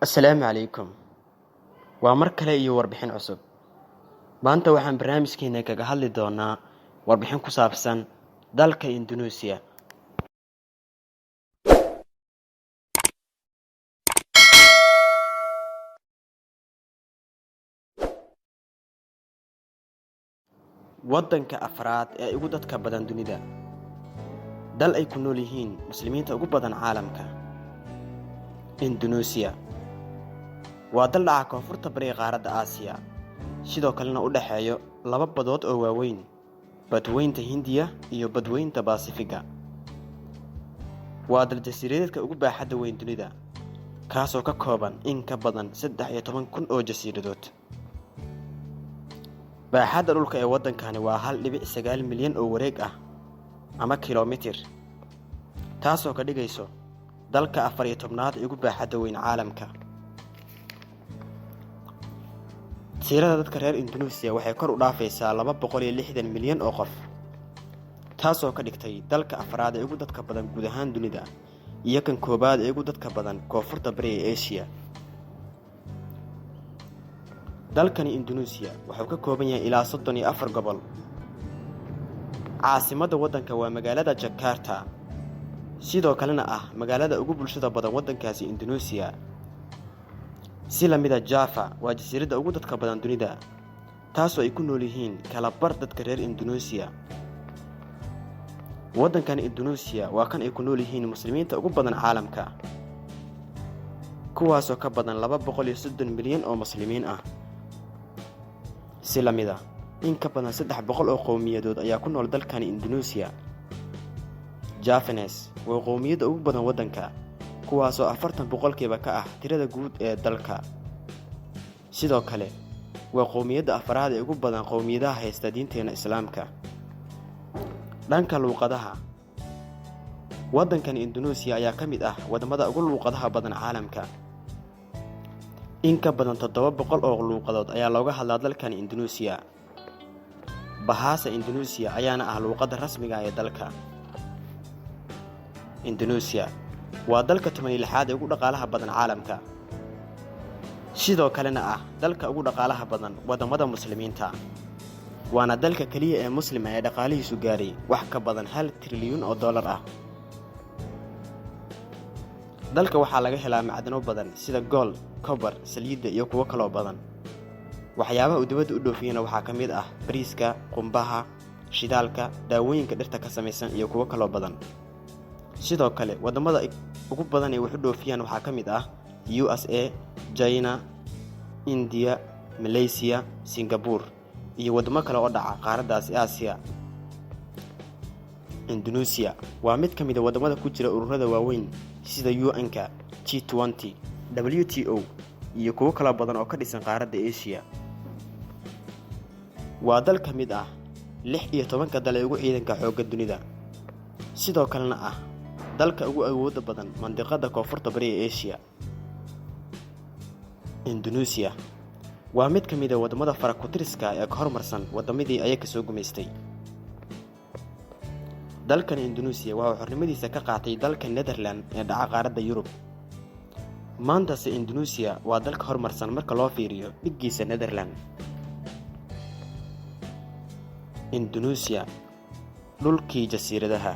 Assalaamu calaykum. Waa mar kale iyo warbixin cusub. Maanta waxaan barnaamijkeena kaga hadli doonaa warbixin ku saabsan dalka Indonesia. Waddanka afraad ee ugu dadka badan dunida. Dal ay ku nool yihiin muslimiinta ugu badan caalamka. Indonesia waa dal dhaca koonfurta bariga qaaradda Aasiya, sidoo kalena u dhaxeeyo laba badood oo waaweyn, badweynta Hindiya iyo badweynta Baasifiga. Waa dal jasiiradeedka ugu baaxadda weyn dunida, kaasoo ka kooban in ka badan 13,000 oo jasiiradood. Baaxadda dhulka ee waddankani waa 1.9 milyan oo wareeg ah ama kiiloomitir, taasoo ka dhigayso dalka 14aad ee ugu baaxadda weyn caalamka. tirada dadka reer Indonesia waxay kor u dhaafaysaa 260 milyan oo qof, taasoo ka dhigtay dalka afraad ee ugu dadka badan guud ahaan dunida iyo kan koobaad ee ugu dadka badan koonfurta bariga Aasiya. dalkani Indonesia wuxuu ka kooban yahay ilaa 34 gobol. caasimadda waddanka waa magaalada Jakarta, sidoo kalena ah magaalada ugu bulshada badan waddankaasi Indonesia. si la mid ah Java waa jasiiradda ugu dadka badan dunida, taasoo ay ku nool yihiin kala bar dadka reer Indonesia. waddankan Indonesia waa kan ay ku nool yihiin muslimiinta ugu badan caalamka, kuwaasoo ka badan 230 milyan oo muslimiin ah. si la mid ah in ka badan 300 oo qowmiyadood ayaa ku nool dalkan Indonesia. Javanese waa qowmiyadda ugu badan waddanka, kuwaasoo 40% ka ah tirada guud ee dalka. sidoo kale waa qowmiyadda afraad ee ugu badan qowmiyadaha haysta diinteena Islaamka. dhanka luqadaha, waddankan Indonesia ayaa ka mid ah wadamada ugu luqadaha badan caalamka. in ka badan 700 oo luqadood ayaa looga hadlaa dalkan Indonesia. Bahasa Indonesia ayaana ah luqadda rasmiga ah ee dalka. Indonesia waa dalka 16aad ee ugu dhaqaalaha badan caalamka, sidoo kalena ah dalka ugu dhaqaalaha badan wadamada muslimiinta. waana dalka kaliya ee muslima ee dhaqaalihiisu gaaray wax ka badan 1 trilyan oo dollar ah. dalka waxaa laga helaa macdano badan sida gold, copper, saliidda iyo kuwo kaloo badan. waxyaabaha uu dibadda u dhoofiyana waxaa ka mid ah bariiska, qumbaha, shidaalka, daawooyinka dhirta ka samaysan iyo kuwo kaloo badan. sidoo kale wadamada ugu badan ee wax u dhoofiyaan waxaa ka mid ah USA, China, India, Malaysia, Singapore iyo wadamo kale oo dhaca qaaraddaas Aasiya. Indonesia waa mid ka mid ah wadamada ku jira ururada waaweyn sida UN-ka, G20, WTO iyo kuwo kala badan oo ka dhisan qaaradda Aasiya. waa dal ka mid ah 16 dal ee ugu ciidanka xoogga dunida, sidoo kalena ah dalka ugu awoodda badan mandiqada koonfurta bariga Aasiya. Indonesia waa mid ka mid ah wadamada farakutiriska ee ka hormarsan wadamadii ay ka soo gumaystay. dalkan Indonesia waxa uu xornimadiisa ka qaatay dalka Netherland ee dhaca qaaradda Yurub. maantase Indonesia waa dalka hormarsan marka loo fiiriyo dhiggiisa Netherland. Indonesia dhulkii jasiiradaha.